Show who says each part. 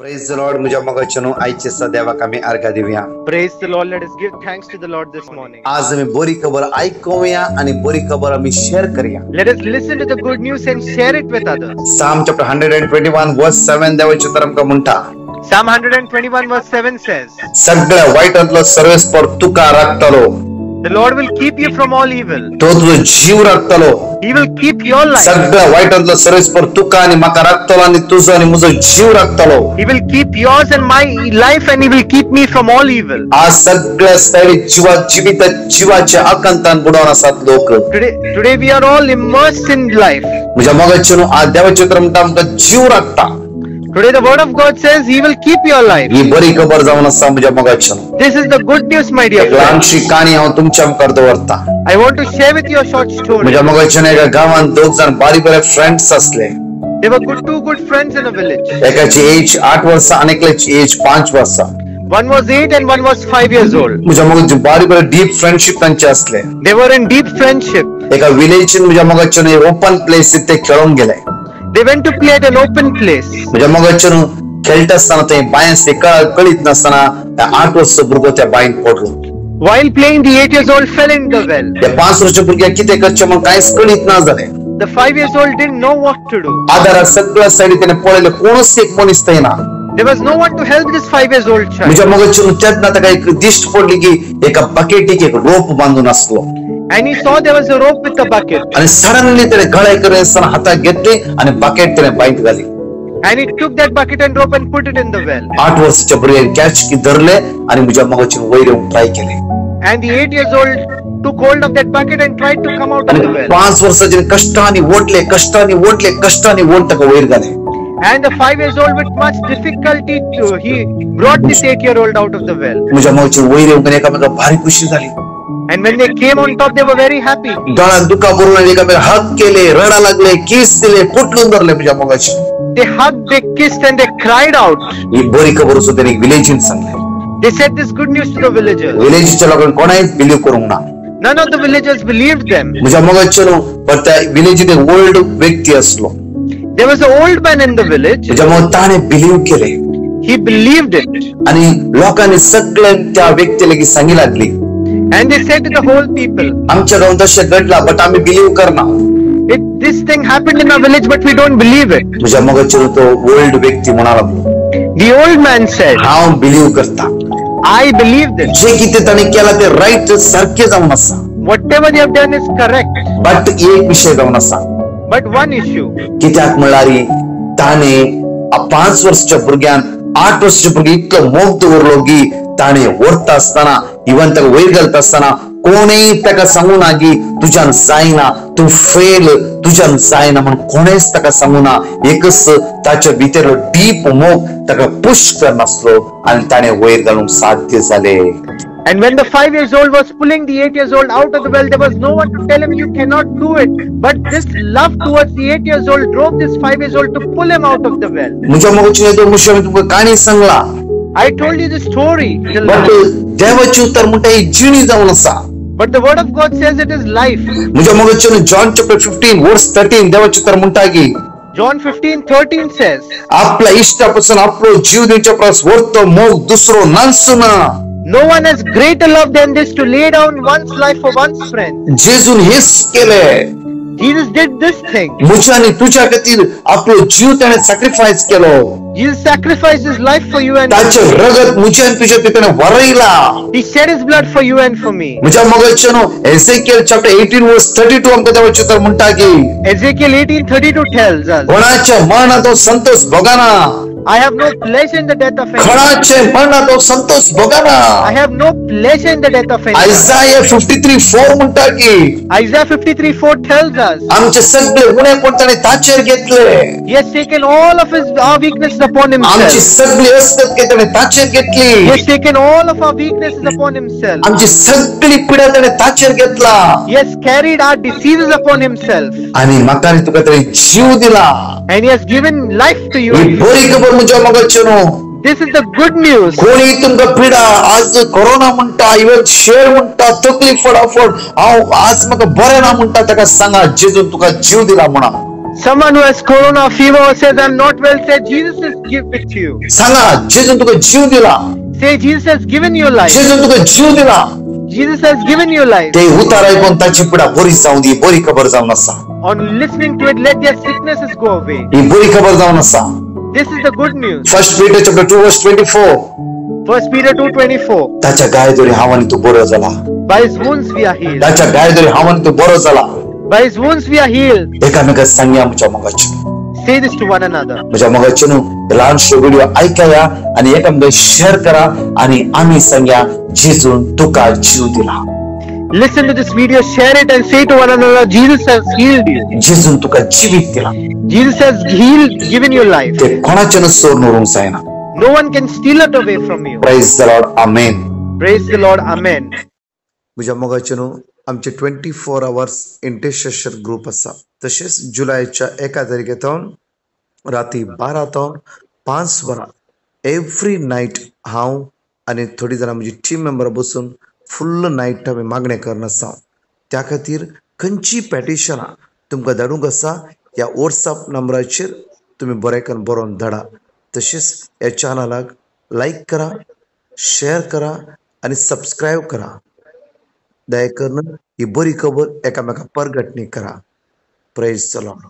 Speaker 1: Praise the Lord. मुझे मगचनो आईचे सदैवाक आम्ही अर्घा देऊया.
Speaker 2: Praise the Lord. Let us give thanks to the Lord this morning.
Speaker 1: आज आम्ही बोरी खबर ऐकूया आणि बोरी खबर आम्ही शेअर करूया.
Speaker 2: Let us listen to the good news and share it with others.
Speaker 1: Psalm chapter 121 verse 7 देवाचे तरमका म्हणता.
Speaker 2: Psalm 121 verse 7 says,
Speaker 1: सगळ्या वाईटातलं सर्वेस्पर तुका राखतलो.
Speaker 2: the Lord will keep you from all evil.
Speaker 1: तो तुझा जीव राखतलो.
Speaker 2: He will keep your life.
Speaker 1: सगळ्या वाईटातलं सर्वेस्पर तुका आणि मका राखतलो आणि तुझा आणि माझा जीव राखतलो.
Speaker 2: He will keep yours and my life and he will keep me from all evil.
Speaker 1: आज सगळ्या स्थळी जीवाच्या आकांतान बुडवून असतात लोक.
Speaker 2: Today we are all immersed in life.
Speaker 1: मुझे मगचनो आज देवाचे तरमका आमका जीव राखता.
Speaker 2: Today the word of God says he will keep your life.
Speaker 1: ही बरी खबर जाऊन असा मुझे मगचनो.
Speaker 2: This is the good news, my dear friends.
Speaker 1: लहानशी कहाणी हांव तुमच्या करतो वरता.
Speaker 2: I want to share with you a short story.
Speaker 1: मुझे मगचनो एका गावात दोन जण बारीक फ्रेंड्स असले.
Speaker 2: There were two good friends in a village.
Speaker 1: एकाची एज 8 वर्ष आणि एकाची एज 5 वर्ष.
Speaker 2: One was 8 and one was 5 years old.
Speaker 1: मुझे मग बारीक डीप फ्रेंडशिप त्यांचे असले.
Speaker 2: They were in deep friendship.
Speaker 1: एका विलेज मुझे मगचनो ओपन प्लेस ते खेळून गेले.
Speaker 2: They went to play at an open place.
Speaker 1: मुझे मगचनो खेळत असताना ते बायस ते कळीत नसताना 8 वर्ष भुरगो त्या बाईन पडलो.
Speaker 2: While playing, the 8 years old fell in the well.
Speaker 1: त्या 5 वर्ष भुरग्या किती करचे मग काहीच कळीत ना झाले.
Speaker 2: The 5 years old didn't know what to do.
Speaker 1: आधार सगळ्या साइड त्याने पळले कोणच एक मनीस ना.
Speaker 2: There was no one to help this 5 years old child.
Speaker 1: मुझे मगचनो त्यात ना काही दिष्ट पडली की एका बकेटीक एक रोप बांधून असलो.
Speaker 2: And he saw there was a rope with a bucket.
Speaker 1: आणि सडनली त्याने गळाई करे असताना हातात घेतले आणि बकेट त्याने बाईट घाली.
Speaker 2: And he took that bucket and rope and put it in the well.
Speaker 1: 8 वर्षाच्या भुरग्याने कॅच की धरले आणि मुझ्या मगचनो वैर येऊन ट्राय केले.
Speaker 2: And the 8 years old took hold of that bucket and tried to come out of the well.
Speaker 1: 5 वर्षाचे कष्टाने ओढले ओढता वैर घाले.
Speaker 2: And the 5 years old with much difficulty he brought this 8-year-old out of the well.
Speaker 1: मुझ्या मगचनो वैर येऊन एकामेका भारी खुशी झाली.
Speaker 2: And when they came on top, they were very happy.
Speaker 1: डोळ्यात दुखा भरून एकामेका हक केले, रडा लागले, किस दिले, कुटलून धरले मुझ्या मगचनो.
Speaker 2: They hugged, they kissed and they cried out.
Speaker 1: ही बोरी खबर असो त्याने विलेजन सांगले.
Speaker 2: They said this good news to the villagers.
Speaker 1: विलेजच्या लोकांनी कोणाहीच बिलीव्ह करू ना.
Speaker 2: None of the villagers believed them.
Speaker 1: मुझ्या मगचनो पण त्या विलेजीत एक ओल्ड व्यक्ती असलो.
Speaker 2: There was an old man in the village.
Speaker 1: मुझ्या मग त्याने बिलीव्ह केले.
Speaker 2: He believed it.
Speaker 1: आणि लोकांनी सगळ्या त्या व्यक्तीला की सांगी लागली.
Speaker 2: And they said to the whole people,
Speaker 1: आमच्या गावात तसे घडला बट आम्ही बिलीव्ह करणार.
Speaker 2: this thing happened in our village but we don't believe it.
Speaker 1: मुझ्या मगचनो तो ओल्ड व्यक्ती म्हणाला.
Speaker 2: The old man said,
Speaker 1: हा बिलीव्ह करता.
Speaker 2: I believe this.
Speaker 1: जे किती त्याने केला ते राईट सारखे जाऊन असा.
Speaker 2: Whatever they have done is correct.
Speaker 1: But एक विषय जाऊन असा.
Speaker 2: But one issue.
Speaker 1: कित्याक म्हणणारी ताने 5 वर्षाच्या भुरग्यान 8 वर्षाच्या भुरगी इतकं मोग दवरलो की ताने ओढता असताना इवन ताका वैर घालता असताना कोणीही ताका सांगू ना की तुझ्यान जायना, तू फेल, तुझ्यान जायना म्हणून कोणेच ताका सांगू ना. एकच ताच्या भितर डीप मोग ताका पुश करनासलो आणि ताने वैर घालून साध्य झाले.
Speaker 2: And when the 5 years old was pulling the 8 years old out of the well, there was no one to tell him you cannot do it. But this love towards the 8 years old drove this 5 years old to pull him out of the well.
Speaker 1: मुझ्या मगचनो तो मुश्य तुमका कहाणी सांगला.
Speaker 2: I told you the story.
Speaker 1: But देवाची उत्तर म्हणता ही जिणी जाऊन असा.
Speaker 2: But the word of God says it is life.
Speaker 1: मुझ्या मगचनो जॉन चॅप्टर 15 वर्स 13 देवाची उत्तर म्हणता की
Speaker 2: John 15:13 says,
Speaker 1: आपल्या इष्टापासून आपलो जीव दिवच्या प्रस वर्तो मोग दुसरो नानसुना.
Speaker 2: no one has greater love than this to lay down one's life for one's friend.
Speaker 1: जेजून हेच केले.
Speaker 2: Jesus did this thing.
Speaker 1: मुझ्या आणि तुझ्या खातीर आपलो जीव त्याने सॅक्रिफाइस केलो.
Speaker 2: Jesus sacrificed his life for you and
Speaker 1: त्याचे रगत मुझ्या आणि तुझ्या त्याने वरयला.
Speaker 2: he shed his blood for you and for me.
Speaker 1: मुझ्या मगचनो एसेकिएल चॅप्टर 18 वर्स 32 आमका देवाचे उत्तर म्हणता की
Speaker 2: Ezekiel 18:32 tells us,
Speaker 1: कोणाच्या मरणातो Santosh भोगाना.
Speaker 2: I have no pleasure in the death of anyone.
Speaker 1: खणाचे मरणातो Santosh भोगाना.
Speaker 2: I have no pleasure in the death of anyone.
Speaker 1: आयसाया 53:4 म्हणता की
Speaker 2: Isaiah 53:4 tells us,
Speaker 1: आमचे सगळे गुन्हे कोणत्याने ताचेर घेतले.
Speaker 2: he has taken all of our weaknesses upon
Speaker 1: आमची
Speaker 2: himself.
Speaker 1: सगळी असतात की त्याने ताचेर
Speaker 2: He
Speaker 1: घेतली.
Speaker 2: has taken all of our weaknesses upon himself.
Speaker 1: आमची सगळी पिढा त्याने ताचेर घेतला.
Speaker 2: He has carried our diseases upon himself.
Speaker 1: आणि म्हातारी तुका त्याने जीव दिला.
Speaker 2: And he has given life to you.
Speaker 1: ही बरी खबर मुझ्या मगचनो.
Speaker 2: This is the good news.
Speaker 1: कोणी तुमका पिढा आज कोरोना म्हणता इवन शेअर म्हणता तकलीफ फडाफड हांव आज म्हाका बरें ना म्हणता ताका सांगा जेजून तुका जीव दिला म्हणा.
Speaker 2: Someone who has corona fever or says I'm not well, say Jesus has given it to you.
Speaker 1: सांगा जेजून तुका जीव दिला.
Speaker 2: Say Jesus has given you life.
Speaker 1: जेजून तुका जीव दिला.
Speaker 2: Jesus has given you life.
Speaker 1: ते उतार ऐकून ताची पिडा बरी जाऊन दी, बरी खबर जाऊन असा.
Speaker 2: On listening to it, let their sicknesses go away.
Speaker 1: ही बरी खबर जाऊन असा.
Speaker 2: This is the good news.
Speaker 1: 1 Peter chapter 2 verse 24.
Speaker 2: 1 Peter 2:24.
Speaker 1: ताच्या गायदोरी हावानी तू बरो झाला.
Speaker 2: By his wounds we are healed.
Speaker 1: ताच्या गायदोरी हावानी तू बरो झाला.
Speaker 2: By his wounds we are healed.
Speaker 1: एकामेकाक सांगया म्हज्या मोगाचें.
Speaker 2: Say this to one another.
Speaker 1: म्हज्या मोगाचें ल्हानशो व्हिडिओ ऐकाया आणि एकामेकाक शेअर करा आणि आम्ही सांगया जेजून तुका जीव दिला.
Speaker 2: Listen to this video, share it and say to one another, Jesus has healed you.
Speaker 1: जेजून तुका जीवित दिला.
Speaker 2: Jesus has healed, given you life.
Speaker 1: ते कोणाच्यान सोडून उरूंक जायना.
Speaker 2: No one can steal it away from you.
Speaker 1: Praise the Lord. Amen.
Speaker 2: Praise the Lord. Amen.
Speaker 1: म्हज्या मोगाचें आमचे 24 hours इंटरसेशन ग्रुप आसा. तशेंच जुलयाच्या 1 तारखेतावन राती 12 तो 5 वरां एवरी नायट हांव आनी थोडी जाणां म्हजी टीम मेंबर बसून फुल्ल नायट आमी मागणें करन आसा. त्या खातीर खंयची पॅटिशनां तुमकां धाडूंक आसा ह्या वॉट्सॲप नंबराचेर तुमी बरेंकन बरोवन धाडा. तशेंच ह्या चॅनलाक लायक करा, शेअर करा आनी सबस्क्रायब करा. दया करून ही बरी खबर एकामेकाक परगटणी करा. Praise the Lord.